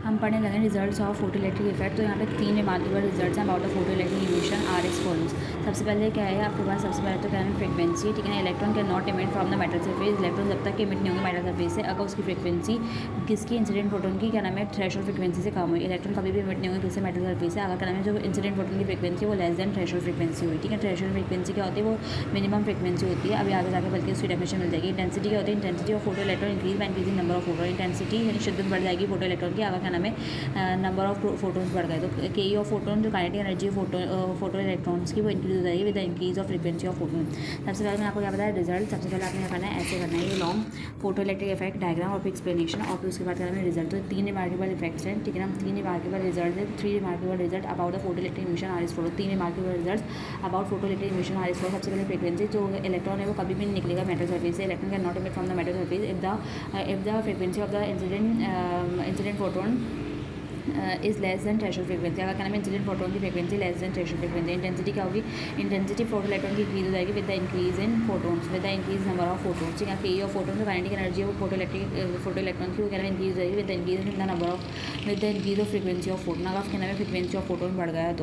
हम पढ़ने लगे results of photo electric effect. तो यहाँ पे 3 रिमार्केबल रिजल्ट्स हैं about the photo electric emission R S follows. सबसे पहले क्या है आपके पास, सबसे पहले तो क्या है फ्रीक्वेंसी, ठीक है। Electron can not emit from the metal surface. Electron जब तक इमिट नहीं होंगे मेटल सरफेस से, अगर उसकी फ्रीक्वेंसी किसकी इंसिडेंट फोटोन की क्या नाम है थ्रेशोल्ड फ्रीक्वेंसी से कम हुई, इलेक्ट्रॉन कभी भी इमिट नहीं होंगे किससे मेटल सरफेस से, अगर क्या नाम है जो इंसिडेंट फोटोन की फ्रीक्वेंसी वो लेस देन थ्रेशोल्ड फ्रीक्वेंसी हुई, ठीक है। थ्रेशोल्ड फ्रीक्वेंसी क्या होती है, वो मिनिमम फ्रीक्वेंसी होती है। अभी आगे जाकर बल्कि उसकी डेफिनेशन मिल जाएगी। इंटेंसिटी क्या होती है, intensity of photo electron increase by increasing number of photon. Intensity यानी शिद्दत बढ़ जाएगी फोटो इलेक्ट्रॉन की, अगर क्या नाम है नंबर ऑफ फोटोन्स बढ़ गए। तो के ऑफ फोटोन जो काइनेटिक एनर्जी फोटो इलेक्ट्रॉन्स की वो इंक्रीज हो जाएगी with the increase of frequency of photon. सबसे पहले मैं आपको क्या बताया रिजल्ट। सबसे पहले आपने क्या करना है, ऐसे करना है ये long photo electric effect diagram और फिर एक्सप्लेनेशन, और फिर उसके बाद करना है रिजल्ट। तो 3 रिमार्केबल इफेक्ट्स हैं, ठीक है ना। 3 रिमार्केबल रिजल्ट है, 3 remarkable result about the photo electric emission R S photo. 3 remarkable result about photo electric emission R S photo. सबसे पहले फ्रीक्वेंसी, जो इलेक्ट्रॉन है वो कभी भी नहीं निकलेगा मेटल सरफेस से। Electron can not emit from the metal surface if the frequency of the incident photon is less than threshold frequency, अगर क्या नाम है इंसिडेंट फोटोन की frequency less than threshold frequency. Intensity क्या होगी, इंटेंसिटी फोटो इलेक्ट्रॉन की increase हो जाएगी with the increase in photons, with the increase number of photons, ठीक है। के ऑफ फोटोन जो काइनेटिक एनर्जी है वो फोटो इलेक्ट्रॉन की वो क्या नाम इंक्रीज हो जाएगी with the increase in the number of with the increase of frequency of photon, अगर क्या नाम है फ्रीक्वेंसी ऑफ फोटोन बढ़ गया तो